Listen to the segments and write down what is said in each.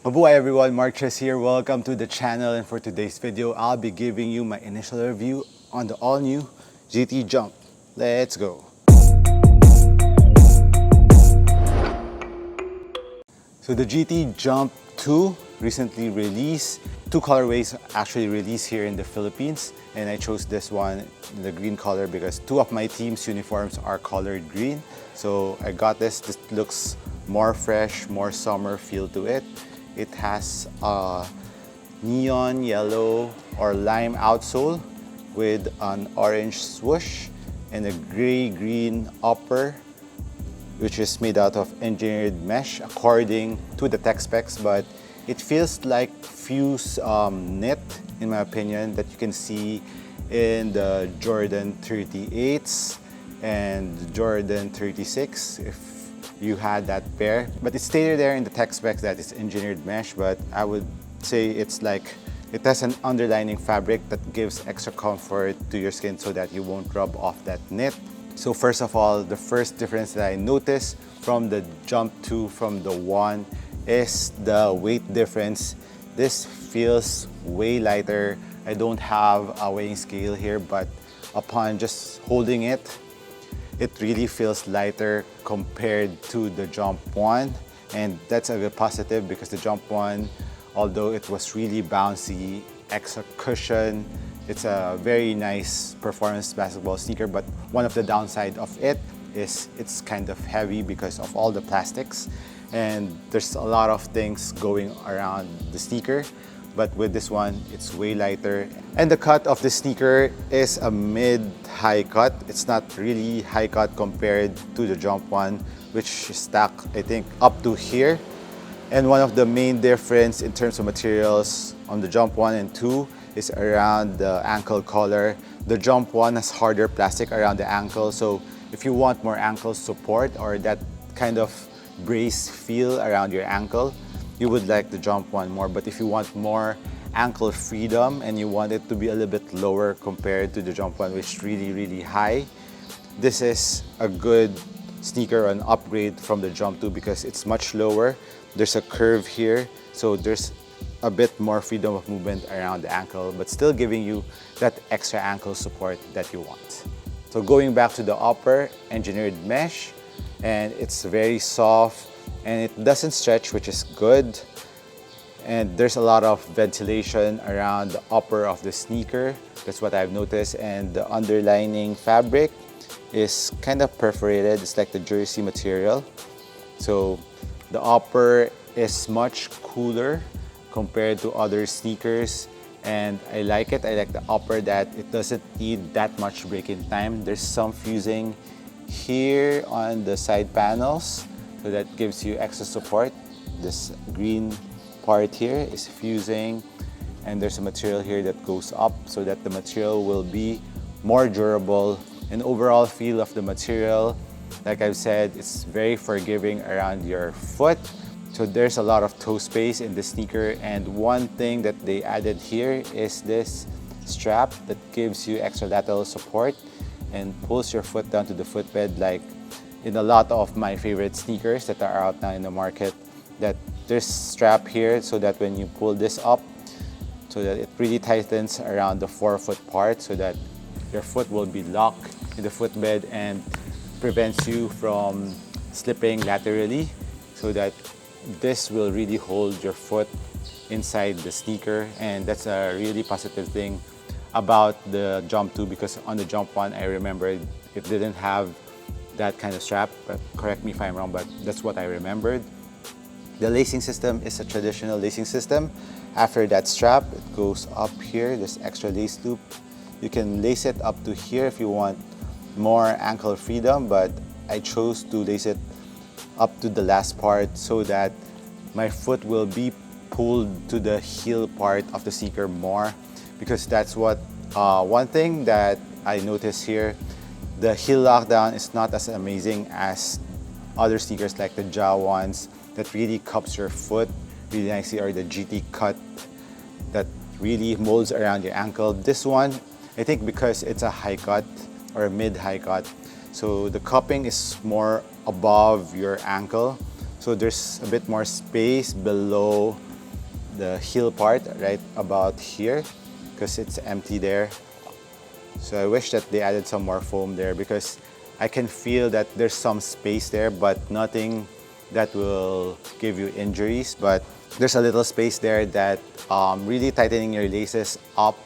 Mabuhay everyone, MARKCHES here. Welcome to the channel, and for today's video, I'll be giving you my initial review on the all-new GT Jump. Let's go. So the GT Jump 2 recently released. Two colorways actually released here in the Philippines, and I chose this one in the green color because two of my team's uniforms are colored green. So I got this. This looks more fresh, more summer feel to it. It has a neon yellow or lime outsole with an orange swoosh and a gray-green upper, which is made out of engineered mesh according to the tech specs, but it feels like fuse knit in my opinion that you can see in the Jordan 38s and Jordan 36 if you had that pair. But it's stated there in the tech specs that it's engineered mesh, but I would say it's like it has an underlining fabric that gives extra comfort to your skin so that you won't rub off that knit. So first of all, the first difference that I noticed from the Jump 2 from the 1 is the weight difference. This feels way lighter. I don't have a weighing scale here, but upon just holding it, it really feels lighter compared to the Jump 1. And that's a good positive because the Jump 1, although it was really bouncy, extra cushion, it's a very nice performance basketball sneaker, but one of the downside of it is it's kind of heavy because of all the plastics. And there's a lot of things going around the sneaker. But with this one, it's way lighter. And the cut of the sneaker is a mid-high cut. It's not really high cut compared to the Jump 1, which is stacked, I think, up to here. And one of the main difference in terms of materials on the Jump 1 and 2 is around the ankle collar. The Jump 1 has harder plastic around the ankle, so if you want more ankle support or that kind of brace feel around your ankle, you would like the Jump 1 more. But if you want more ankle freedom and you want it to be a little bit lower compared to the Jump 1, which is really high, this is a good sneaker, an upgrade from the Jump 2 because it's much lower. There's a curve here, so there's a bit more freedom of movement around the ankle, but still giving you that extra ankle support that you want. So going back to the upper, engineered mesh, and it's very soft and it doesn't stretch, which is good. And there's a lot of ventilation around the upper of the sneaker. That's what I've noticed. And the underlining fabric is kind of perforated. It's like the jersey material. So the upper is much cooler compared to other sneakers. And I like it. I like the upper that it doesn't need that much break-in time. There's some fusing here on the side panels, so that gives you extra support. This green part here is fusing, and there's a material here that goes up so that the material will be more durable. And overall feel of the material, like I've said, it's very forgiving around your foot. So there's a lot of toe space in the sneaker, and one thing that they added here is this strap that gives you extra lateral support and pulls your foot down to the footbed, like in a lot of my favorite sneakers that are out now in the market, that there's strap here so that when you pull this up, so that it really tightens around the forefoot part so that your foot will be locked in the footbed and prevents you from slipping laterally, so that this will really hold your foot inside the sneaker. And that's a really positive thing about the Jump 2 because on the Jump 1, I remember it didn't have that kind of strap, but correct me if I'm wrong, but that's what I remembered. The lacing system is a traditional lacing system. After that strap, it goes up here, this extra lace loop. You can lace it up to here if you want more ankle freedom, but I chose to lace it up to the last part so that my foot will be pulled to the heel part of the sneaker more, because that's what one thing that I noticed here. The heel lockdown is not as amazing as other sneakers like the Ja ones that really cups your foot really nicely, or the GT cut that really molds around your ankle. This one, I think because it's a high cut or a mid-high cut, so the cupping is more above your ankle. So there's a bit more space below the heel part right about here because it's empty there. So I wish that they added some more foam there because I can feel that there's some space there, but nothing that will give you injuries. But there's a little space there that really tightening your laces up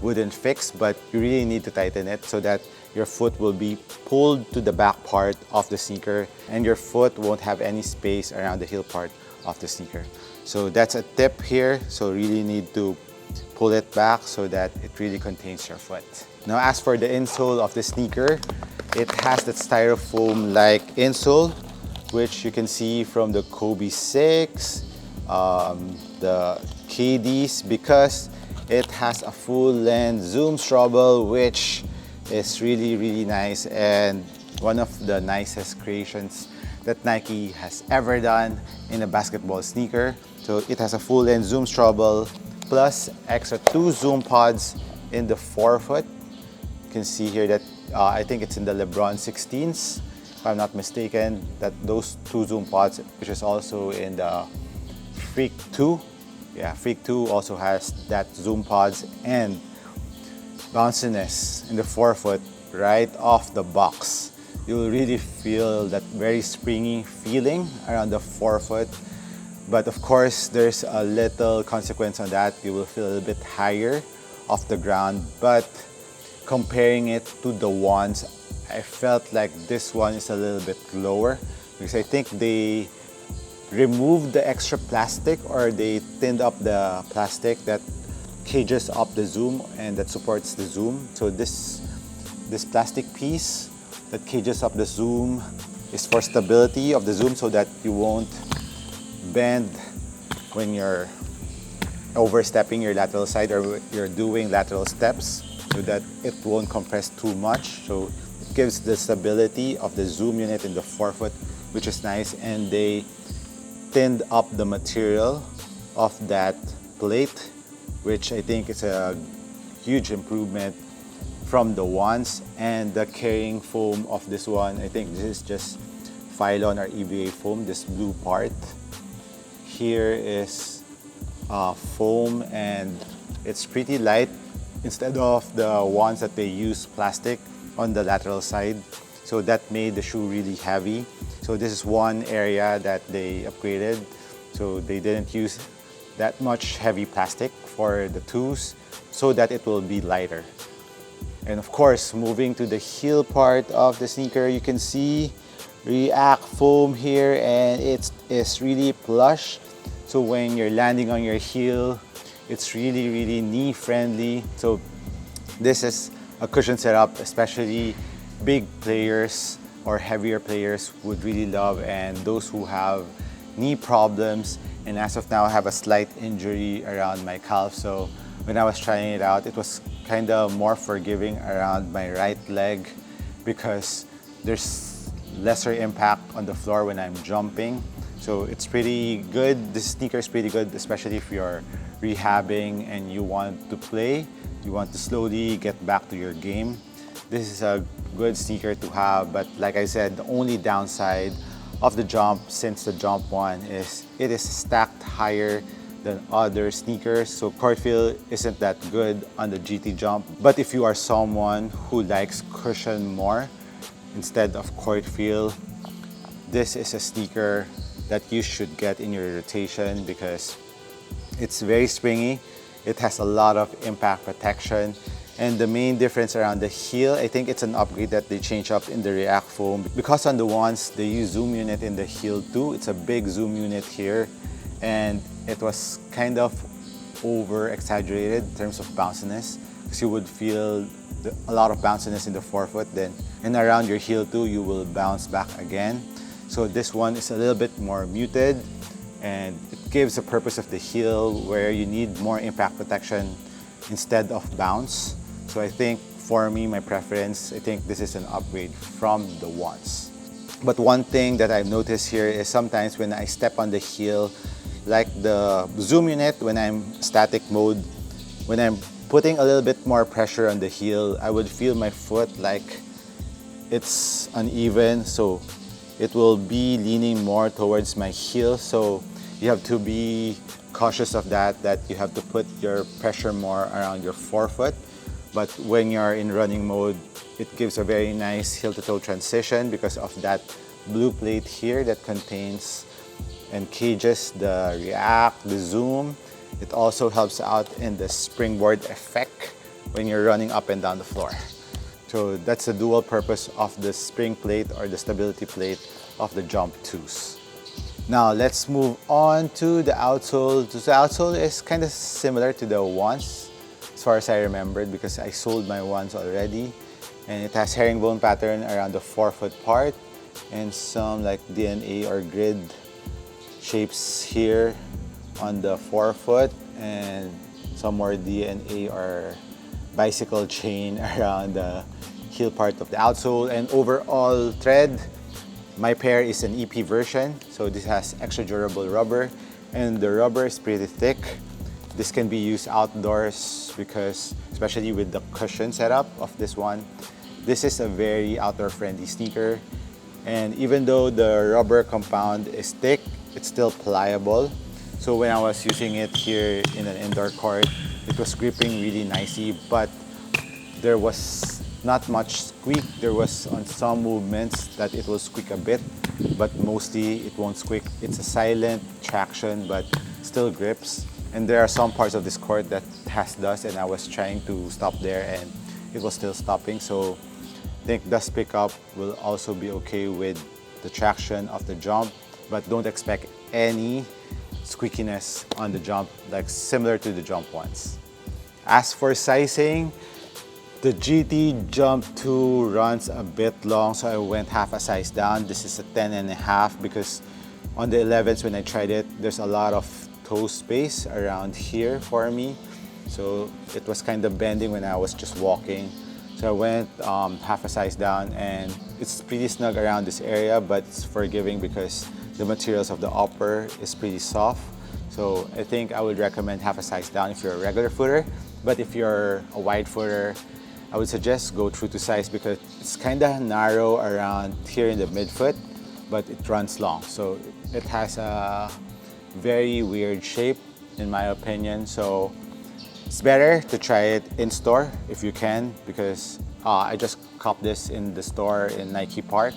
wouldn't fix, but you really need to tighten it so that your foot will be pulled to the back part of the sneaker and your foot won't have any space around the heel part of the sneaker. So that's a tip here. So really need to pull it back so that it really contains your foot. Now as for the insole of the sneaker, it has that styrofoam-like insole, which you can see from the Kobe 6, the KDs, because it has a full-length zoom straddle, which is really nice and one of the nicest creations that Nike has ever done in a basketball sneaker. So it has a full-length zoom straddle plus extra 2 zoom pods in the forefoot. You can see here that I think it's in the LeBron 16s, if I'm not mistaken, that those 2 zoom pods, which is also in the Freak 2. Yeah, Freak 2 also has that zoom pods and bounciness in the forefoot right off the box. You will really feel that very springy feeling around the forefoot. But of course, there's a little consequence on that. You will feel a little bit higher off the ground. But comparing it to the ones, I felt like this one is a little bit lower because I think they removed the extra plastic, or they thinned up the plastic that cages up the zoom and that supports the zoom. So this plastic piece that cages up the zoom is for stability of the zoom so that you won't bend when you're overstepping your lateral side or you're doing lateral steps, so that it won't compress too much. So it gives the stability of the zoom unit in the forefoot, which is nice. And they thinned up the material of that plate, which I think is a huge improvement from the ones. And the carrying foam of this one, I think this is just Phylon or EVA foam, this blue part. Here is foam and it's pretty light instead of the ones that they use plastic on the lateral side. So that made the shoe really heavy. So this is one area that they upgraded. So they didn't use that much heavy plastic for the twos so that it will be lighter. And of course, moving to the heel part of the sneaker, you can see React foam here, and it is really plush. So when you're landing on your heel, it's really knee friendly. So this is a cushion setup, especially big players or heavier players would really love, and those who have knee problems. And as of now, I have a slight injury around my calf. So when I was trying it out, it was kind of more forgiving around my right leg because there's lesser impact on the floor when I'm jumping. So it's pretty good. This sneaker is pretty good, especially if you're rehabbing and you want to play, you want to slowly get back to your game. This is a good sneaker to have, but like I said, the only downside of the Jump, since the Jump one, is it is stacked higher than other sneakers, so court feel isn't that good on the GT Jump. But if you are someone who likes cushion more instead of court feel, this is a sneaker that you should get in your rotation because it's very springy. It has a lot of impact protection. And the main difference around the heel, I think it's an upgrade that they changed up in the React foam. Because on the ones, they use zoom unit in the heel too. It's a big zoom unit here. And it was kind of over-exaggerated in terms of bounciness. Because you would feel a lot of bounciness in the forefoot. Then, and around your heel too, you will bounce back again. So this one is a little bit more muted. And it gives the purpose of the heel where you need more impact protection instead of bounce. So I think for me, my preference, I think this is an upgrade from the ones. But one thing that I've noticed here is sometimes when I step on the heel, like the zoom unit, when I'm static mode, when I'm putting a little bit more pressure on the heel, I would feel my foot like it's uneven. So it will be leaning more towards my heel. So you have to be cautious of that you have to put your pressure more around your forefoot. But when you're in running mode, it gives a very nice heel-to-toe transition because of that blue plate here that contains and cages the react, the zoom. It also helps out in the springboard effect when you're running up and down the floor. So that's the dual purpose of the spring plate or the stability plate of the Jump 2s. Now let's move on to the outsole. The outsole is kind of similar to the ones as far as I remembered because I sold my ones already. And it has herringbone pattern around the forefoot part and some like DNA or grid shapes here on the forefoot and some more DNA or bicycle chain around the heel part of the outsole. And overall tread, my pair is an EP version, so this has extra durable rubber and the rubber is pretty thick. This can be used outdoors because, especially with the cushion setup of this one, this is a very outdoor friendly sneaker. And even though the rubber compound is thick, it's still pliable. So when I was using it here in an indoor court, it was gripping really nicely, but there was not much squeak. There was on some movements that it will squeak a bit, but mostly it won't squeak. It's a silent traction, but still grips. And there are some parts of this court that has dust, and I was trying to stop there and it was still stopping. So I think dust pickup will also be okay with the traction of the Jump, but don't expect any squeakiness on the Jump, like similar to the Jump ones. As for sizing, the GT Jump 2 runs a bit long, so I went half a size down. This is a 10.5 because on the 11s when I tried it, there's a lot of toe space around here for me. So it was kind of bending when I was just walking. So I went half a size down and it's pretty snug around this area, but it's forgiving because the materials of the upper is pretty soft. So I think I would recommend half a size down if you're a regular footer. But if you're a wide footer, I would suggest go true to size because it's kind of narrow around here in the midfoot, but it runs long. So it has a very weird shape in my opinion. So it's better to try it in store if you can because I just copped this in the store in Nike Park.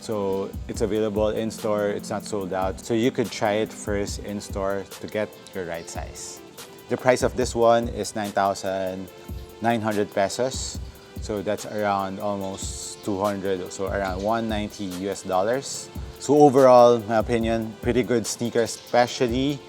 So it's available in store, it's not sold out. So you could try it first in store to get your right size. The price of this one is 9,900 pesos. So that's around almost 200, so around 190 US dollars. So overall, my opinion, pretty good sneaker, especially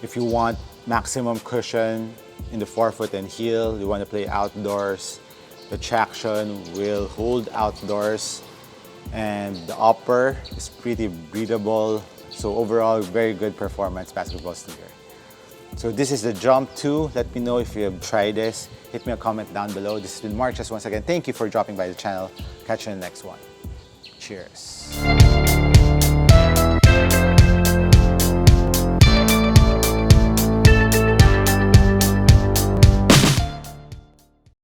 if you want maximum cushion in the forefoot and heel, you want to play outdoors. The traction will hold outdoors and the upper is pretty breathable. So overall, very good performance basketball sneaker. So this is the Jump 2. Let me know if you have tried this. Hit me a comment down below. This has been MARKCHES once again. Thank you for dropping by the channel. Catch you in the next one. Cheers.